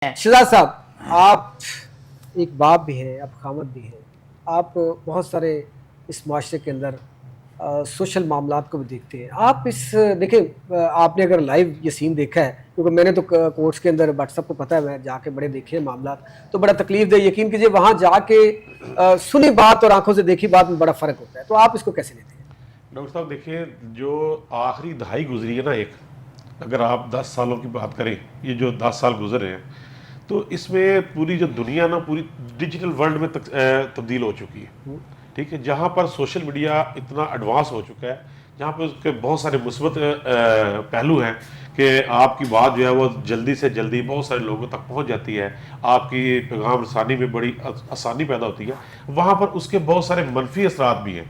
شہزاد صاحب، آپ ایک باپ بھی ہیں، آپ خامد بھی ہیں، آپ بہت سارے اس معاشرے کے اندر سوشل معاملات کو بھی دیکھتے ہیں. آپ اس دیکھیں، آپ نے اگر لائیو یہ سین دیکھا ہے، کیونکہ میں نے تو کورٹس کے اندر واٹس ایپ کو پتہ ہے، میں جا کے بڑے دیکھے ہیں معاملات، تو بڑا تکلیف دہ. یقین کیجیے وہاں جا کے سنی بات اور آنکھوں سے دیکھی بات میں بڑا فرق ہوتا ہے. تو آپ اس کو کیسے لیتے ہیں؟ ڈاکٹر صاحب دیکھیں، جو آخری دہائی گزری ہے نا، ایک اگر آپ 10 سالوں کی بات کریں، یہ جو 10 سال گزرے ہیں، تو اس میں پوری جو دنیا نا پوری ڈیجیٹل ورلڈ میں تبدیل ہو چکی ہے. ٹھیک ہے، جہاں پر سوشل میڈیا اتنا ایڈوانس ہو چکا ہے، جہاں پہ اس کے بہت سارے مثبت پہلو ہیں کہ آپ کی بات جو ہے وہ جلدی سے جلدی بہت سارے لوگوں تک پہنچ جاتی ہے، آپ کی پیغام رسانی میں بڑی آسانی پیدا ہوتی ہے. وہاں پر اس کے بہت سارے منفی اثرات بھی ہیں.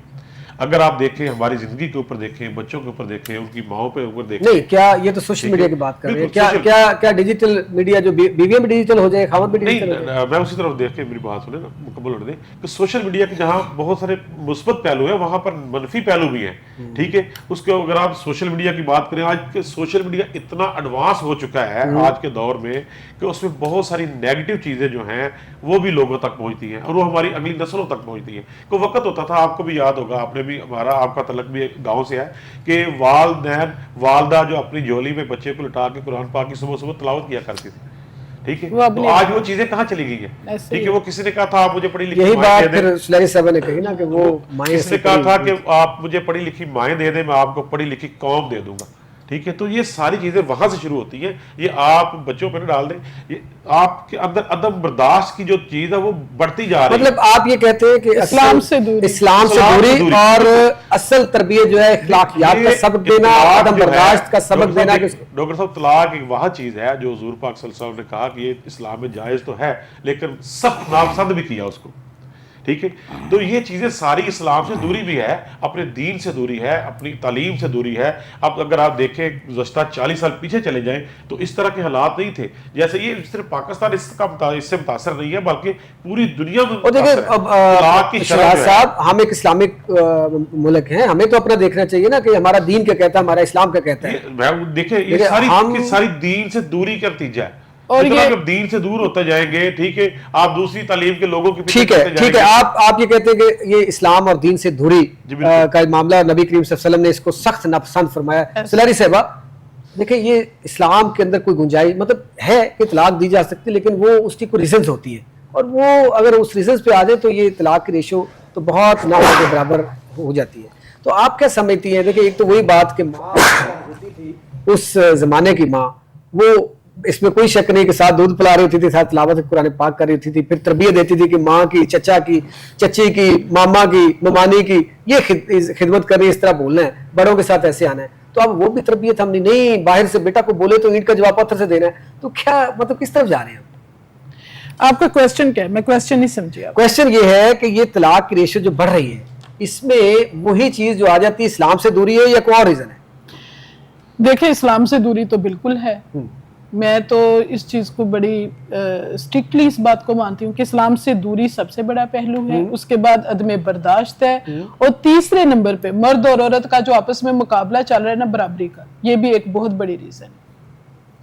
اگر آپ دیکھیں ہماری زندگی کے اوپر دیکھیں، بچوں کے اوپر دیکھیں، ان کی ماؤں پہ اوپر دیکھیں. نہیں، کیا یہ تو سوشل میڈیا کی بات کر رہے ہیں، کیا ڈیجیٹل میڈیا جو بیویاں بھی ڈیجیٹل ہو جائے، خاوند بھی ڈیجیٹل ہو جائے؟ میں اسی طرف دیکھ کے میری بات سنیں نا، مکمل ہونے دیں کہ سوشل میڈیا کے جہاں بہت سارے مثبت پہلو ہیں، وہاں پر منفی پہلو بھی ہیں. ٹھیک ہے، اس کے اگر آپ سوشل میڈیا کی بات کریں، آج کے سوشل میڈیا اتنا ایڈوانس ہو چکا ہے آج کے دور میں کہ اس میں بہت ساری نیگیٹو چیزیں جو ہیں وہ بھی لوگوں تک پہنچتی ہیں، اور وہ ہماری اگلی نسلوں تک پہنچتی ہیں. کوئی وقت ہوتا تھا، آپ کو بھی یاد ہوگا، آپ نے بھی، آپ کا تعلق بھی گاؤں سے ہے، کہ والدین والدہ جو اپنی جھولی میں بچے کو لٹا کے قرآن پاک کی صبح صبح تلاوت کیا کرتی تھی. ٹھیک ہے، تو آج وہ چیزیں کہاں چلی گئی ہیں؟ ٹھیک ہے، وہ کسی نے کہا تھا آپ مجھے پڑھی لکھی یہی مائیں دے بات دیں، پھر سلیری صاحب نے کہی نا کہ وہ کسی نے کہا تھا کہ آپ مجھے پڑھی لکھی مائیں دے دیں، میں آپ کو پڑھی لکھی قوم دے دوں گا. ٹھیک ہے، تو یہ ساری چیزیں وہاں سے شروع ہوتی ہیں. یہ آپ بچوں پہ نہ ڈال دیں، یہ آپ کے اندر عدم برداشت کی جو چیز ہے وہ بڑھتی جا رہی ہے. مطلب آپ یہ کہتے ہیں کہ اسلام سے دوری اور اصل تربیت جو ہے اخلاقیات کا سبق دینا، عدم برداشت کا سبق دینا. ڈاکٹر صاحب، طلاق ایک وہ چیز ہے جو حضور پاک صلی اللہ علیہ وسلم نے کہا کہ یہ اسلام میں جائز تو ہے، لیکن سخت ناپسند بھی کیا اس کو. ٹھیک ہے، تو یہ چیزیں ساری اسلام سے دوری بھی ہے، اپنے دین سے دوری ہے، اپنی تعلیم سے دوری ہے. اب اگر آپ دیکھیں گزشتہ 40 سال پیچھے چلے جائیں تو اس طرح کے حالات نہیں تھے. جیسے یہ صرف پاکستان اس سے متاثر نہیں ہے، بلکہ پوری دنیا میں متاثر ہے. شہزاد صاحب، ہم ایک اسلامک ملک ہیں، ہمیں تو اپنا دیکھنا چاہیے نا کہ ہمارا دین کیا کہتا ہے، ہمارا اسلام کیا کہتا ہے. دیکھیں یہ ساری دین سے دوری کا نتیجہ ہے. اور جب دین سے دور ہوتے جائیں گے، ٹھیک ہے، آپ دوسری تعلیم کے لوگوں کے پیچھے چلتے جائیں گے. ٹھیک ہے، آپ یہ کہتے ہیں کہ یہ اسلام اور دین سے دوری کا معاملہ نبی کریم صلی اللہ علیہ وسلم نے اس کو سخت ناپسند فرمایا. سلاری صاحبہ دیکھیں، یہ اسلام کے اندر کوئی گنجائش مطلب ہے کہ طلاق دی جا سکتی، لیکن وہ اس کی کوئی ریزنز ہوتی ہے، اور وہ اگر اس ریزنز پہ آ جائے تو یہ طلاق کی ریشو تو بہت نہ کے برابر ہو جاتی ہے. تو آپ کیا سمجھتی ہیں؟ دیکھیں، ایک تو وہی بات کہ ماں ہوتی تھی اس زمانے کی ماں، وہ اس میں کوئی شک نہیں کہ ساتھ دودھ پلا رہی ہوتی تھی، ساتھ تلاوت قرآن پاک کر رہی ہوتی تھی، پھر تربیت دیتی تھی کہ ماں کی، چچا کی، چچی کی، ماما کی، ممانی کی یہ خدمت کرنی، اس طرح بولنا ہے، بڑوں کے ساتھ ایسے آنا ہے. تو اب وہ بھی تربیت ہم نہیں باہر سے بیٹا کو بولے تو اینٹ کا جواب پتھر سے دینا ہے. تو کیا مطلب کس طرف جا رہے ہیں آپ کا کویسچن کیا ہے؟ میں کویسچن نہیں سمجھی. کویسچن یہ ہے کہ یہ طلاق کی ریشو جو بڑھ رہی ہے، اس میں وہی چیز جو آ جاتی ہے اسلام سے دوری ہے یا کوئی اور ریزن ہے؟ دیکھیں، اسلام سے دوری تو بالکل ہے. میں تو اس چیز کو بڑی اسٹرکٹلی اس بات کو مانتی ہوں کہ اسلام سے دوری سب سے بڑا پہلو ہے. اس کے بعد عدم برداشت ہے، اور تیسرے نمبر پہ مرد اور عورت کا جو آپس میں مقابلہ چل رہا ہے نا، برابری کا، یہ بھی ایک بہت بڑی ریزن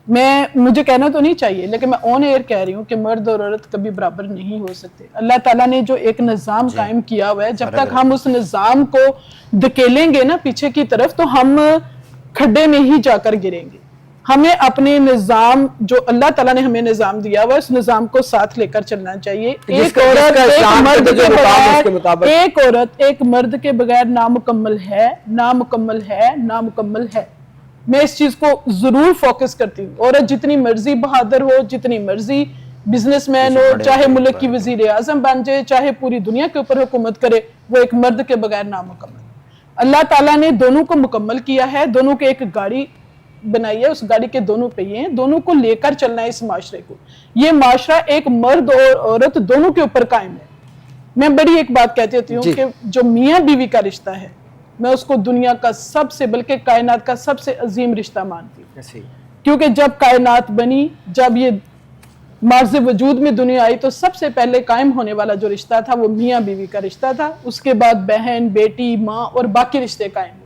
ہے. مجھے کہنا تو نہیں چاہیے، لیکن میں آن ایئر کہہ رہی ہوں کہ مرد اور عورت کبھی برابر نہیں ہو سکتے. اللہ تعالیٰ نے جو ایک نظام قائم کیا ہوا ہے، جب تک ہم اس نظام کو دھکیلیں گے نا پیچھے کی طرف، تو ہم کھڈے میں ہی جا کر گریں گے. ہمیں اپنے نظام جو اللہ تعالیٰ نے ہمیں نظام دیا ہوا ہے، اس نظام کو ساتھ لے کر چلنا چاہیے. ایک عورت ایک مرد کے بغیر نامکمل ہے، نامکمل ہے، نامکمل ہے. میں اس چیز کو ضرور فوکس کرتی ہوں. عورت جتنی مرضی بہادر ہو، جتنی مرضی بزنس مین ہو، چاہے ملک کی وزیر اعظم بن جائے، چاہے پوری دنیا کے اوپر حکومت کرے، وہ ایک مرد کے بغیر نامکمل. اللہ تعالیٰ نے دونوں کو مکمل کیا ہے، دونوں کے ایک گاڑی بنائی ہے، اس گاڑی کے دونوں پہیے ہیں، دونوں کو لے کر چلنا ہے اس معاشرے کو. یہ معاشرہ ایک مرد اور عورت دونوں کے اوپر قائم ہے. میں بڑی ایک بات کہتی ہوتی ہوں کہ جو میاں بیوی کا رشتہ ہے، میں اس کو دنیا کا سب سے، بلکہ کائنات کا سب سے عظیم رشتہ مانتی ہوں. کیونکہ جب کائنات بنی، جب یہ مارز وجود میں دنیا آئی، تو سب سے پہلے قائم ہونے والا جو رشتہ تھا وہ میاں بیوی کا رشتہ تھا. اس کے بعد بہن، بیٹی، ماں اور باقی رشتے قائم ہوئے.